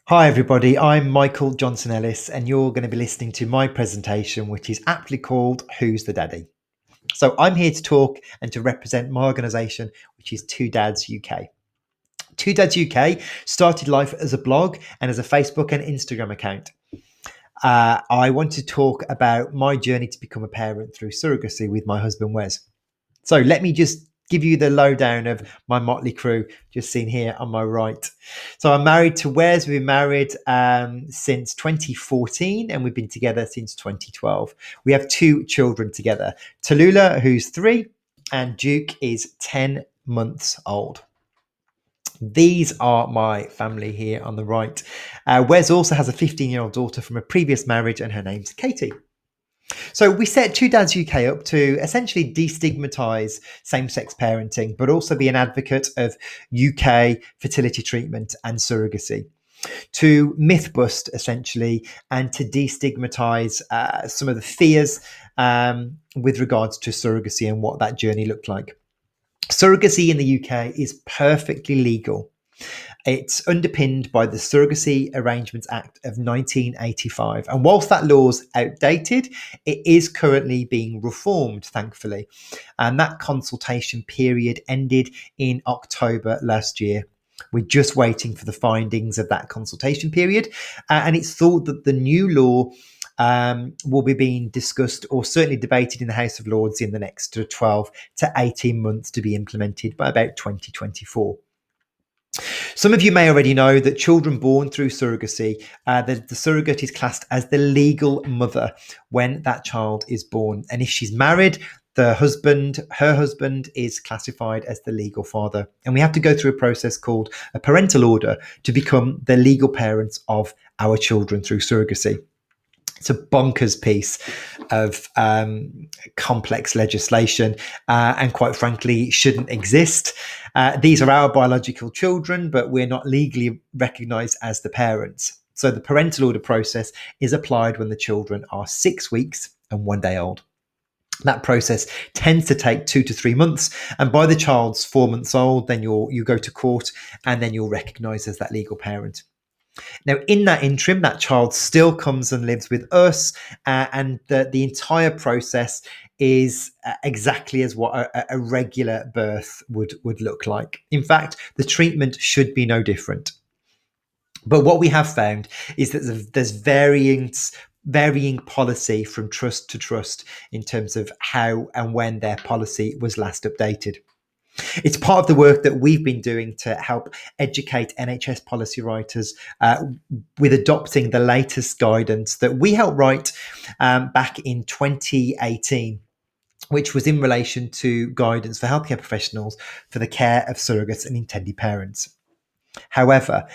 Hi, everybody. I'm Michael Johnson-Ellis, and you're going to be listening to my presentation, which is aptly called Who's the Daddy? So, I'm here to talk and to represent my organisation, which is Two Dads UK. Two Dads UK started life as a blog and as a Facebook and Instagram account. I want to talk about my journey to become a parent through surrogacy with my husband, Wes. So let me just give you the lowdown of my motley crew, just seen here on my right. So I'm married to Wes. We've been married since 2014 and we've been together since 2012. We have two children together, Tallulah, who's 3, and Duke is 10 months old. These are my family here on the right. Wes also has a 15-year-old daughter from a previous marriage, and her name's Katie. So we set Two Dads UK up to essentially destigmatise same-sex parenting, but also be an advocate of UK fertility treatment and surrogacy, to myth bust essentially, and to destigmatise some of the fears with regards to surrogacy and what that journey looked like. Surrogacy in the UK is perfectly legal. It's underpinned by the Surrogacy Arrangements Act of 1985. And whilst that law's outdated, it is currently being reformed, thankfully. And that consultation period ended in October last year. We're just waiting for the findings of that consultation period. And it's thought that the new law will be being discussed or certainly debated in the House of Lords in the next 12 to 18 months to be implemented by about 2024. Some of you may already know that children born through surrogacy, the surrogate is classed as the legal mother when that child is born. And if she's married, her husband is classified as the legal father. And we have to go through a process called a parental order to become the legal parents of our children through surrogacy. It's a bonkers piece of complex legislation and quite frankly shouldn't exist. These are our biological children, but we're not legally recognised as the parents. So the parental order process is applied when the children are 6 weeks and 1 day old. That process tends to take 2 to 3 months. And by the child's 4 months old, then you go to court and then you're recognised as that legal parent. Now, in that interim, that child still comes and lives with us, and the entire process is exactly as what a regular birth would look like. In fact, the treatment should be no different. But what we have found is that there's varying policy from trust to trust in terms of how and when their policy was last updated. It's part of the work that we've been doing to help educate NHS policy writers with adopting the latest guidance that we helped write back in 2018, which was in relation to guidance for healthcare professionals for the care of surrogates and intended parents. However,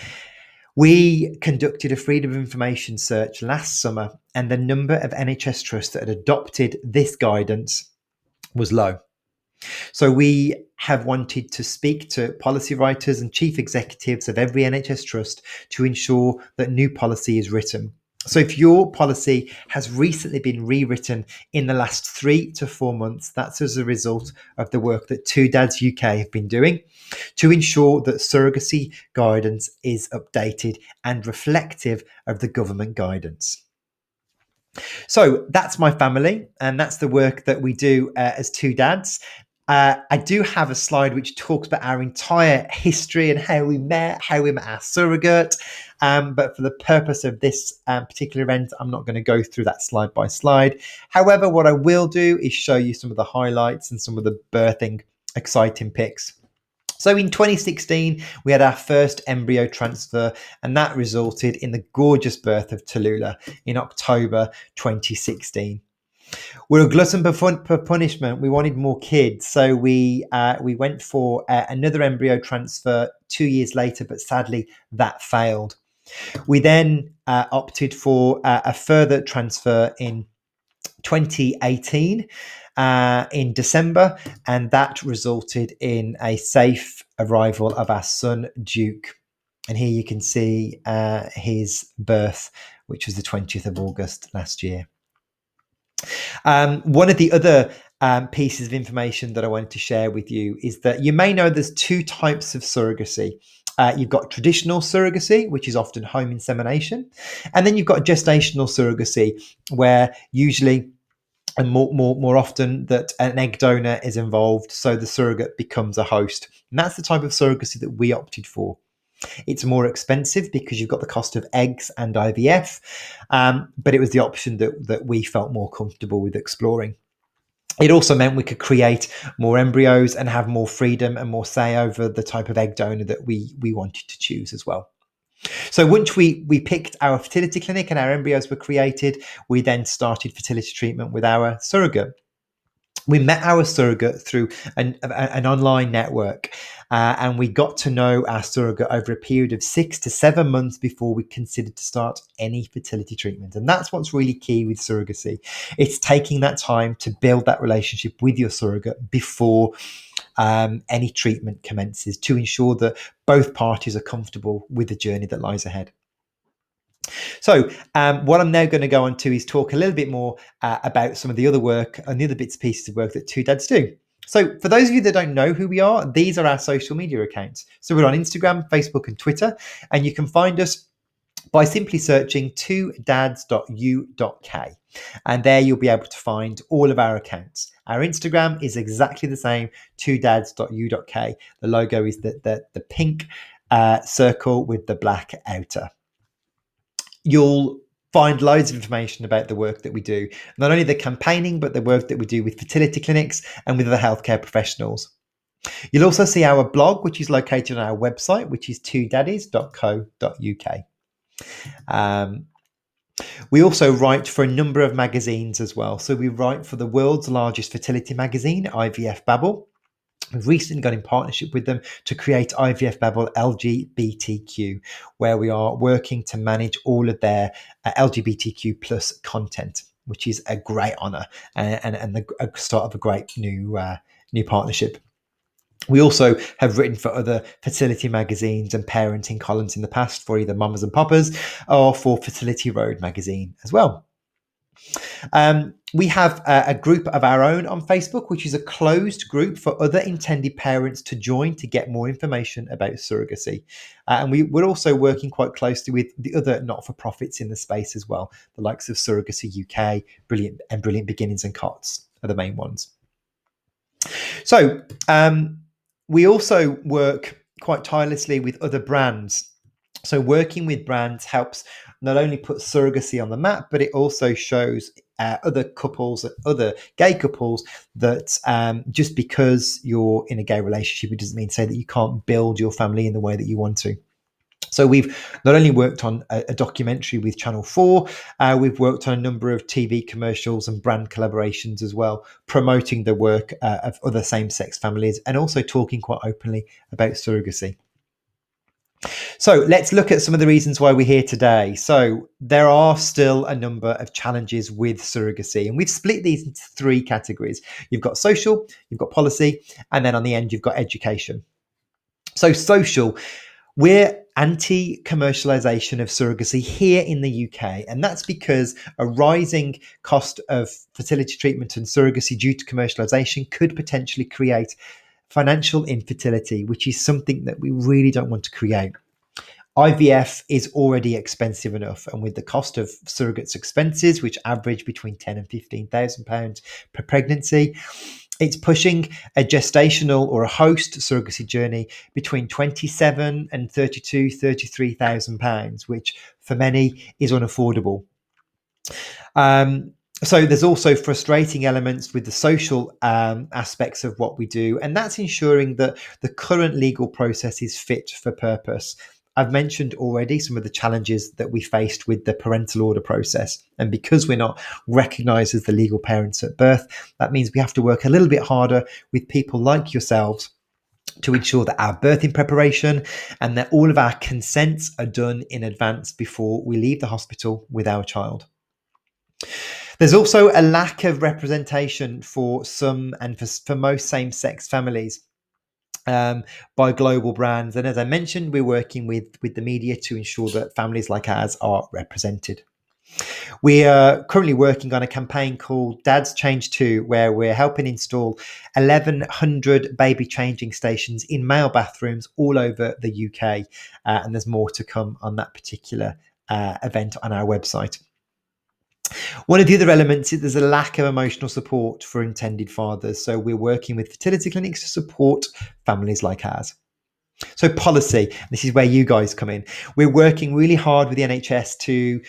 we conducted a Freedom of Information search last summer, and the number of NHS trusts that had adopted this guidance was low. So we have wanted to speak to policy writers and chief executives of every NHS trust to ensure that new policy is written. So if your policy has recently been rewritten in the last 3 to 4 months, that's as a result of the work that Two Dads UK have been doing to ensure that surrogacy guidance is updated and reflective of the government guidance. So that's my family, and that's the work that we do as two dads. I do have a slide which talks about our entire history and how we met our surrogate. But for the purpose of this particular event, I'm not going to go through that slide by slide. However, what I will do is show you some of the highlights and some of the birthing exciting pics. So in 2016, we had our first embryo transfer, and that resulted in the gorgeous birth of Tallulah in October 2016. We're a glutton for punishment. We wanted more kids, so we went for another embryo transfer 2 years later, but sadly that failed. We then opted for a further transfer in 2018 in December, and that resulted in a safe arrival of our son Duke. And here you can see his birth, which was the 20th of August last year. One of the other pieces of information that I wanted to share with you is that you may know there's 2 types of surrogacy. You've got traditional surrogacy, which is often home insemination. And then you've got gestational surrogacy, where usually and more often that an egg donor is involved, so the surrogate becomes a host. And that's the type of surrogacy that we opted for. It's more expensive because you've got the cost of eggs and IVF, but it was the option that we felt more comfortable with exploring. It also meant we could create more embryos and have more freedom and more say over the type of egg donor that we wanted to choose as well. So once we picked our fertility clinic and our embryos were created, we then started fertility treatment with our surrogate. We met our surrogate through an online network, and we got to know our surrogate over a period of 6 to 7 months before we considered to start any fertility treatment. And that's what's really key with surrogacy. It's taking that time to build that relationship with your surrogate before any treatment commences, to ensure that both parties are comfortable with the journey that lies ahead. So what I'm now going to go on to is talk a little bit more about some of the other work and the other bits and pieces of work that Two Dads do. So for those of you that don't know who we are, these are our social media accounts. So we're on Instagram, Facebook and Twitter, and you can find us by simply searching twodads.u.k. And there you'll be able to find all of our accounts. Our Instagram is exactly the same, twodads.u.k. The logo is the pink circle with the black outer. You'll find loads of information about the work that we do, not only the campaigning, but the work that we do with fertility clinics and with other healthcare professionals. You'll also see our blog, which is located on our website, which is twodaddies.co.uk. We also write for a number of magazines as well. So we write for the world's largest fertility magazine, IVF Babble. We've recently got in partnership with them to create IVF Babble LGBTQ, where we are working to manage all of their LGBTQ plus content, which is a great honour and the start of a great new partnership. We also have written for other fertility magazines and parenting columns in the past for either Mamas and Papas or for Fertility Road magazine as well. We have a group of our own on Facebook, which is a closed group for other intended parents to join to get more information about surrogacy. And we're also working quite closely with the other not-for-profits in the space as well, the likes of Surrogacy UK, Brilliant Beginnings and COTS are the main ones. So we also work quite tirelessly with other brands. So working with brands helps not only put surrogacy on the map, but it also shows other couples, other gay couples, that just because you're in a gay relationship, it doesn't mean to say that you can't build your family in the way that you want to. So we've not only worked on a documentary with Channel 4, we've worked on a number of TV commercials and brand collaborations as well, promoting the work of other same-sex families and also talking quite openly about surrogacy. So let's look at some of the reasons why we're here today. So there are still a number of challenges with surrogacy, and we've split these into 3 categories. You've got social, you've got policy, and then on the end, you've got education. So social, we're anti-commercialisation of surrogacy here in the UK, and that's because a rising cost of fertility treatment and surrogacy due to commercialisation could potentially create financial infertility, which is something that we really don't want to create. IVF is already expensive enough, and with the cost of surrogates' expenses, which average between £10,000 and £15,000 per pregnancy, it's pushing a gestational or a host surrogacy journey between £27,000 and £33,000, which for many is unaffordable. So there's also frustrating elements with the social aspects of what we do, and that's ensuring that the current legal process is fit for purpose. I've mentioned already some of the challenges that we faced with the parental order process. And because we're not recognised as the legal parents at birth, that means we have to work a little bit harder with people like yourselves to ensure that our birthing preparation and that all of our consents are done in advance before we leave the hospital with our child. There's also a lack of representation for some and for most same-sex families by global brands. And as I mentioned, we're working with the media to ensure that families like ours are represented. We are currently working on a campaign called Dad's Change 2, where we're helping install 1,100 baby changing stations in male bathrooms all over the UK. And there's more to come on that particular event on our website. One of the other elements is there's a lack of emotional support for intended fathers. So we're working with fertility clinics to support families like ours. So policy, this is where you guys come in. We're working really hard with the NHS to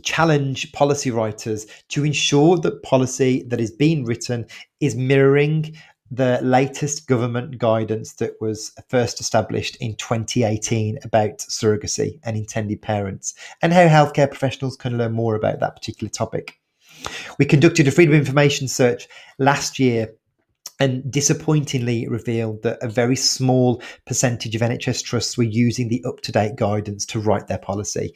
challenge policy writers to ensure that policy that is being written is mirroring the latest government guidance that was first established in 2018 about surrogacy and intended parents, and how healthcare professionals can learn more about that particular topic. We conducted a Freedom of Information search last year and disappointingly revealed that a very small percentage of NHS trusts were using the up-to-date guidance to write their policy.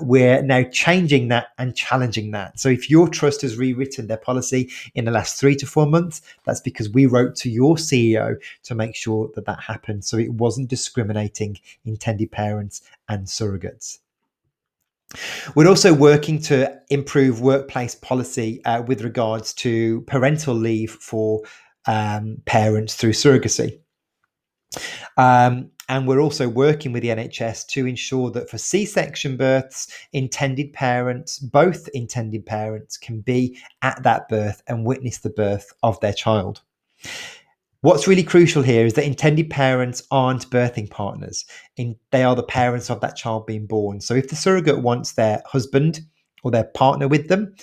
We're now changing that and challenging that. So if your trust has rewritten their policy in the last 3 to 4 months, that's because we wrote to your CEO to make sure that that happened. So it wasn't discriminating intended parents and surrogates. We're also working to improve workplace policy with regards to parental leave for parents through surrogacy. And we're also working with the NHS to ensure that for C-section births, both intended parents can be at that birth and witness the birth of their child. What's really crucial here is that intended parents aren't birthing partners. They are the parents of that child being born. So if the surrogate wants their husband or their partner with them,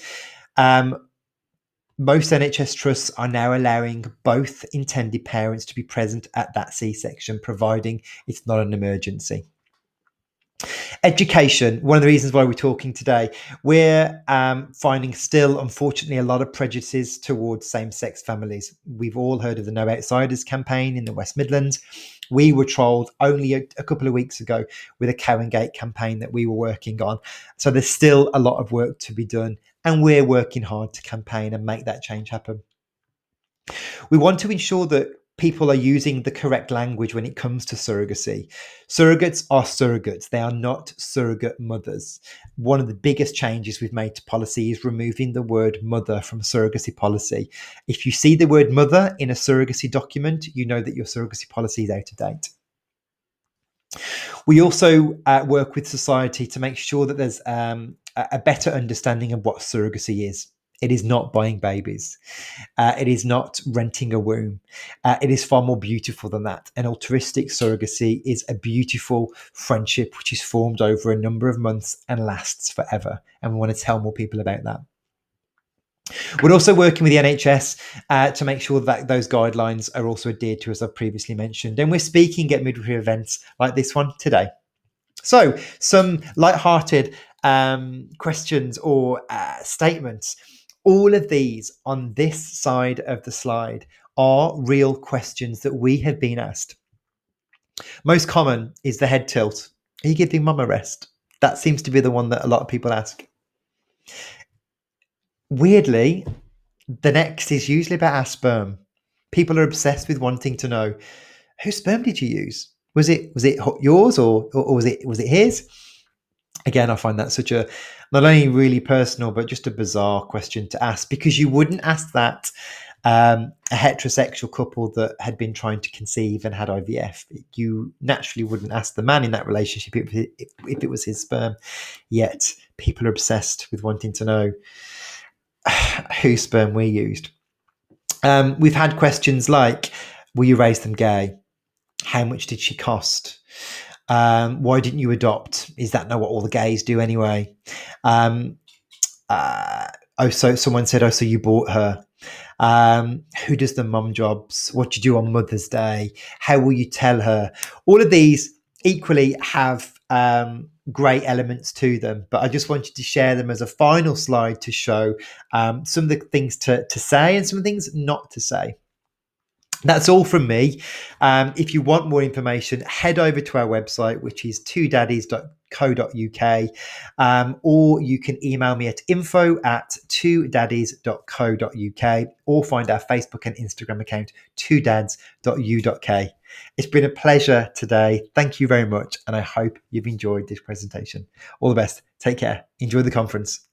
most NHS trusts are now allowing both intended parents to be present at that C-section, providing it's not an emergency. Education, one of the reasons why we're talking today, we're finding still, unfortunately, a lot of prejudices towards same-sex families. We've all heard of the No Outsiders campaign in the West Midlands. We were trolled only a couple of weeks ago with a Cow and Gate campaign that we were working on. So there's still a lot of work to be done, and we're working hard to campaign and make that change happen. We want to ensure that people are using the correct language when it comes to surrogacy. Surrogates are surrogates. They are not surrogate mothers. One of the biggest changes we've made to policy is removing the word mother from surrogacy policy. If you see the word mother in a surrogacy document, you know that your surrogacy policy is out of date. We also work with society to make sure that there's a better understanding of what surrogacy is. It is not buying babies. It is not renting a womb. It is far more beautiful than that. And altruistic surrogacy is a beautiful friendship which is formed over a number of months and lasts forever. And we want to tell more people about that. We're also working with the NHS to make sure that those guidelines are also adhered to, as I've previously mentioned. And we're speaking at midwifery events like this one today. So some light-hearted questions or statements. All of these on this side of the slide are real questions that we have been asked. Most common is the head tilt. Are you giving mum a rest? That seems to be the one that a lot of people ask. Weirdly, the next is usually about our sperm. People are obsessed with wanting to know, whose sperm did you use? Was it yours or was it his? Again, I find that such a not only really personal, but just a bizarre question to ask, because you wouldn't ask that a heterosexual couple that had been trying to conceive and had IVF. You naturally wouldn't ask the man in that relationship if it was his sperm. Yet people are obsessed with wanting to know whose sperm we used. We've had questions like, will you raise them gay? How much did she cost? Why didn't you adopt? Is that not what all the gays do anyway? So someone said, so you bought her. Who does the mum jobs? What do you do on Mother's Day? How will you tell her? All of these equally have great elements to them, but I just wanted to share them as a final slide to show some of the things to say and some of the things not to say. That's all from me. If you want more information, head over to our website, which is twodaddies.co.uk, or you can email me at info@twodaddies.co.uk, or find our Facebook and Instagram account, twodads.u.k. It's been a pleasure today. Thank you very much, and I hope you've enjoyed this presentation. All the best. Take care. Enjoy the conference.